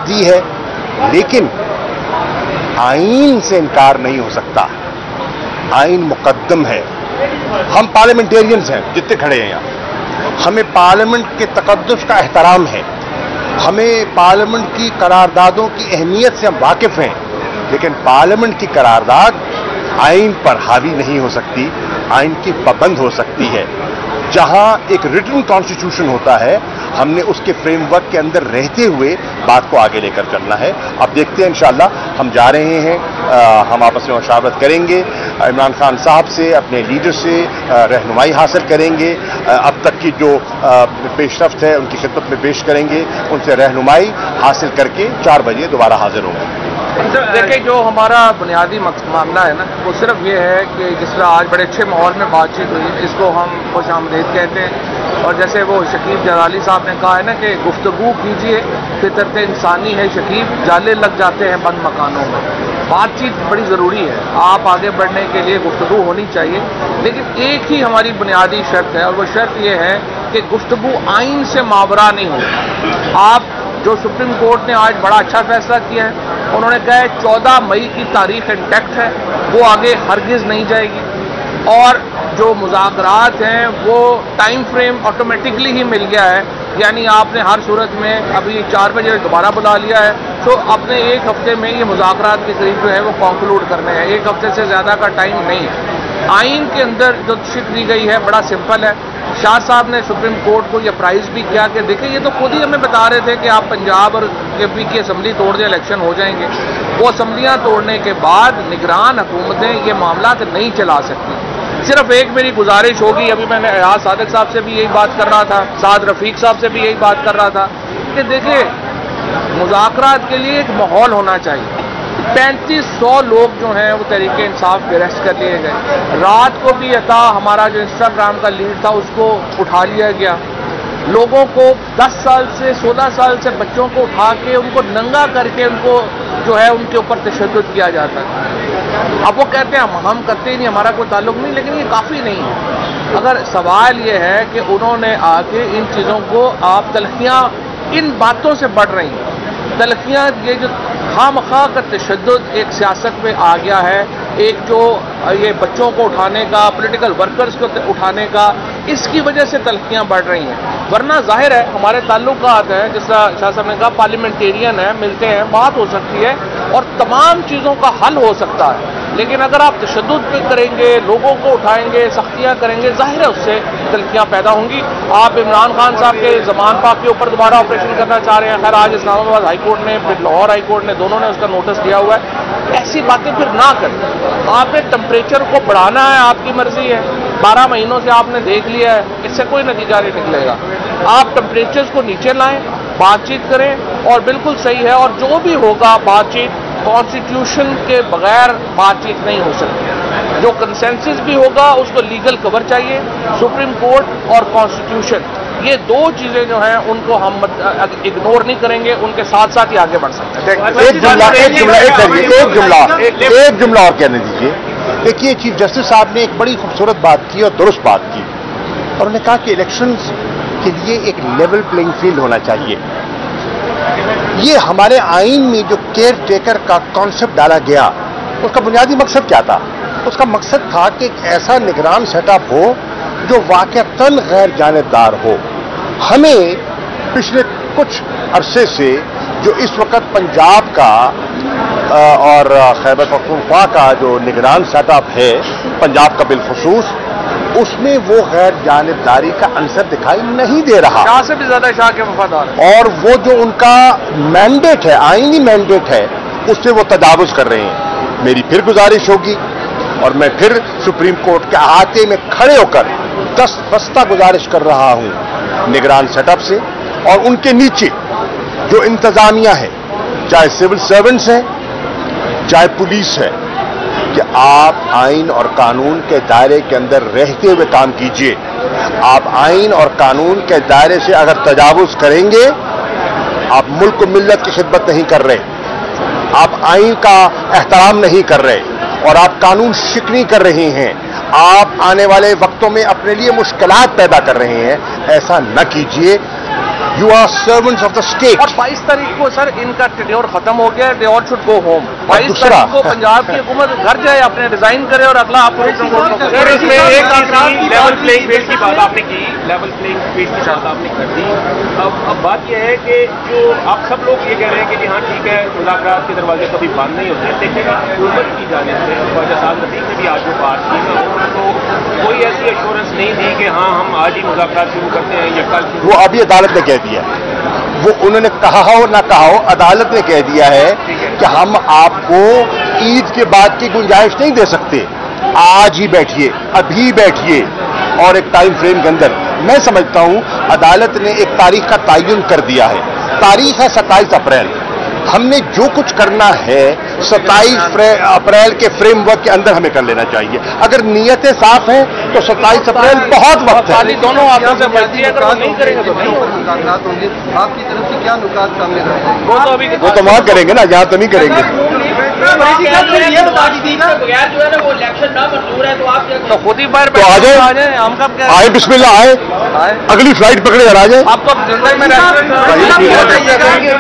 दी है, लेकिन आइन से इनकार नहीं हो सकता। आइन मुकद्दम है। हम पार्लियामेंटेरियंस हैं जितने खड़े हैं यहाँ, हमें पार्लियामेंट के तकद्दुस का एहतराम है, हमें पार्लियामेंट की करारदादों की अहमियत से हम वाकिफ हैं, लेकिन पार्लियामेंट की करारदाद आइन पर हावी नहीं हो सकती, आइन की पाबंद हो सकती है। जहां एक रिटन कॉन्स्टिट्यूशन होता है, हमने उसके फ्रेमवर्क के अंदर रहते हुए बात को आगे लेकर चलना है। अब देखते हैं, इंशाअल्लाह हम जा रहे हैं, हम आपस में मशावरत करेंगे, इमरान खान साहब से, अपने लीडर से रहनुमाई हासिल करेंगे, अब तक की जो पेशरफ्त है उनकी खिदमत में पेश करेंगे, उनसे रहनुमाई हासिल करके 4 बजे दोबारा हाजिर होंगे। देखिए, जो हमारा बुनियादी मामला है ना, वो सिर्फ ये है कि जिस तरह आज बड़े अच्छे माहौल में बातचीत हुई, इसको हम खुशामदीद कहते हैं। और जैसे वो शकीब जलाली साहब ने कहा है ना कि गुफ्तगू कीजिए, फितरत इंसानी है शकीब, जाले लग जाते हैं बंद मकानों में। बातचीत बड़ी ज़रूरी है, आप आगे बढ़ने के लिए गुफ्तगू होनी चाहिए, लेकिन एक ही हमारी बुनियादी शर्त है, और वो शर्त ये है कि गुफ्तगू आइन से मावरा नहीं हो। आप जो सुप्रीम कोर्ट ने आज बड़ा अच्छा फैसला किया है, उन्होंने कहा है 14 मई की तारीख इंटैक्ट है, वो आगे हरगिज़ नहीं जाएगी, और जो मुज़ाकरात हैं वो टाइम फ्रेम ऑटोमेटिकली ही मिल गया है, यानी आपने हर सूरत में अभी 4 बजे दोबारा बुला लिया है, तो अपने 1 हफ्ते में ये मुज़ाकरात के करीब जो है वो कंक्लूड करने हैं, 1 हफ्ते से ज़्यादा का टाइम नहीं है। आइन के अंदर जो शिक दी गई है बड़ा सिंपल है। शाह साहब ने सुप्रीम कोर्ट को यह प्राइज भी किया कि देखिए, ये तो खुद ही हमें बता रहे थे कि आप पंजाब और यूपी की असम्बली तोड़ दें, इलेक्शन हो जाएंगे। वो असम्बलियाँ तोड़ने के बाद निगरान हुकूमतें ये मामला नहीं चला सकती। सिर्फ एक मेरी गुजारिश होगी, अभी मैंने एजाज सादिक साहब से भी यही बात कर रहा था, साद रफीक साहब से भी यही बात कर रहा था कि देखिए, मुज़ाकरात के लिए एक माहौल होना चाहिए। 3500 लोग जो हैं वो तहरीके इंसाफ के अरेस्ट कर लिए गए। रात को भी अता हमारा जो इंस्टाग्राम का लीड था उसको उठा लिया गया। लोगों को 10 साल से 16 साल से बच्चों को उठा के उनको नंगा करके उनको जो है उनके ऊपर तशद्दुद किया जाता है। अब वो कहते हैं हम करते ही नहीं, हमारा कोई ताल्लुक नहीं, लेकिन ये काफ़ी नहीं है। अगर सवाल ये है कि उन्होंने आके इन चीज़ों को, आप तलखियाँ इन बातों से बढ़ रही हैं, तलखियाँ ये जो खामखा का तशद्दुद एक सियासत में आ गया है, एक जो ये बच्चों को उठाने का, पॉलिटिकल वर्कर्स को उठाने का, इसकी वजह से तलखियाँ बढ़ रही हैं। वरना जाहिर है हमारे ताल्लुकात हैं, जिस तरह शाह साहब ने कहा, पार्लियामेंटेरियन है, मिलते हैं, बात हो सकती है और तमाम चीज़ों का हल हो सकता है। लेकिन अगर आप तशद्दुद पे करेंगे, लोगों को उठाएंगे, सख्तियाँ करेंगे, जाहिर है उससे तलखियाँ पैदा होंगी। आप इमरान खान साहब के ज़मान पाक के ऊपर दोबारा ऑपरेशन करना चाह रहे हैं। खैर, आज इस्लामाबाद हाई कोर्ट ने, फिर लाहौर हाई कोर्ट ने, दोनों ने उसका नोटिस दिया हुआ है। ऐसी बातें फिर ना करें। आपने टेम्परेचर को बढ़ाना है, आपकी मर्जी है, 12 महीनों से आपने देख लिया है, इससे कोई नतीजा नहीं निकलेगा। आप टेम्परेचर्स को नीचे लाएं, बातचीत करें, और बिल्कुल सही है, और जो भी होगा बातचीत कॉन्स्टिट्यूशन के बगैर बातचीत नहीं हो सकती। जो कंसेंसस भी होगा उसको लीगल कवर चाहिए, सुप्रीम कोर्ट और कॉन्स्टिट्यूशन, ये 2 चीजें जो हैं उनको हम इग्नोर नहीं करेंगे, उनके साथ साथ ही आगे बढ़ सकते हैं। एक जुमला और कहने दीजिए। देखिए, चीफ जस्टिस साहब ने एक बड़ी खूबसूरत बात की और दुरुस्त बात की, और उन्होंने कहा कि इलेक्शंस के लिए एक लेवल प्लेइंग फील्ड होना चाहिए। ये हमारे आइन में जो केयर टेकर का कॉन्सेप्ट डाला गया, उसका बुनियादी मकसद क्या था? उसका मकसद था कि एक ऐसा निगरान सेटअप हो जो वाकईतन गैर जानिबदार हो। हमें पिछले कुछ अरसे से जो इस वक्त पंजाब का और खैबर पख्तूनख्वा का जो निगरान सेटअप है, पंजाब का बिलखुसूस, उसमें वो गैर जानिबदारी का अंसर दिखाई नहीं दे रहा। शाह से भी ज्यादा शाह के वफादार, और वो जो उनका मैंडेट है, आईनी मैंडेट है, उससे वो तजावुज कर रहे हैं। मेरी फिर गुजारिश होगी, और मैं फिर सुप्रीम कोर्ट के अहाते में खड़े होकर दस्ता गुजारिश कर रहा हूं निगरान सेटअप से, और उनके नीचे जो इंतजामिया है, चाहे सिविल सर्वेंट्स हैं, चाहे पुलिस है, कि आप आइन और कानून के दायरे के अंदर रहते हुए काम कीजिए। आप आइन और कानून के दायरे से अगर तजावुज करेंगे, आप मुल्क मिल्लत की खिदमत नहीं कर रहे, आप आइन का एहतराम नहीं कर रहे, और आप कानून शिकनी कर रहे हैं। आप आने वाले वक्तों में अपने लिए मुश्किलात पैदा कर रहे हैं। ऐसा न कीजिए। You are servants of the state. اور 22 तारीख को सर इनका टेन्योर खत्म हो गया, they all should go home. 22 दूसरा? तारीख को पंजाब की हुकूमत घर जाए, अपने रिजाइन करे और अगला आप सर इसमें एक लेवल प्लेइंग फील्ड की बात आपने की, लेवल प्लेइंग फील्ड की बात आपने कर दी। अब बात यह है कि जो आप सब लोग ये कह रहे हैं कि जी हाँ ठीक है, मुज़ाकरात के दरवाजे कभी बंद नहीं होते, लेकिन हुकूमत की जानिब से ख्वाजा साद रफीक ने भी आज जो बात की तो कोई ऐसी एश्योरेंस नहीं दी कि हाँ हम आज ही मुज़ाकरात शुरू करते हैं या कल शुरू। वो अभी अदालत ने कह दिया, वो उन्होंने कहा हो ना कहा हो, अदालत ने कह दिया है कि हम आपको ईद के बाद की गुंजाइश नहीं दे सकते, आज ही बैठिए, अभी बैठिए और एक टाइम फ्रेम के अंदर। मैं समझता हूं अदालत ने एक तारीख का तयन कर दिया है, तारीख है 27 अप्रैल। हमने जो कुछ करना है 27 अप्रैल के फ्रेमवर्क के अंदर हमें कर लेना चाहिए। अगर नीयतें साफ हैं तो 27 अप्रैल बहुत वक्त है। दोनों हाथों से बढ़ती है, अगर वो नहीं करेंगे तो नहीं होगा। मुज़ाकरात होंगे, आपकी तरफ से क्या नुकात सामने रहेंगे? वो वो तो वहां करेंगे ना, यहां तो नहीं करेंगे। ये बता दीजिए ना, बगैर जो है ना वो इलेक्शन ना मंजूर है, तो आप क्या तो खुद ही बाहर तो आ जाए, हम कब आए बिस्मिल्लाह आए, अगली फ्लाइट पकड़े और आ जाए। आप तो जिंदगी में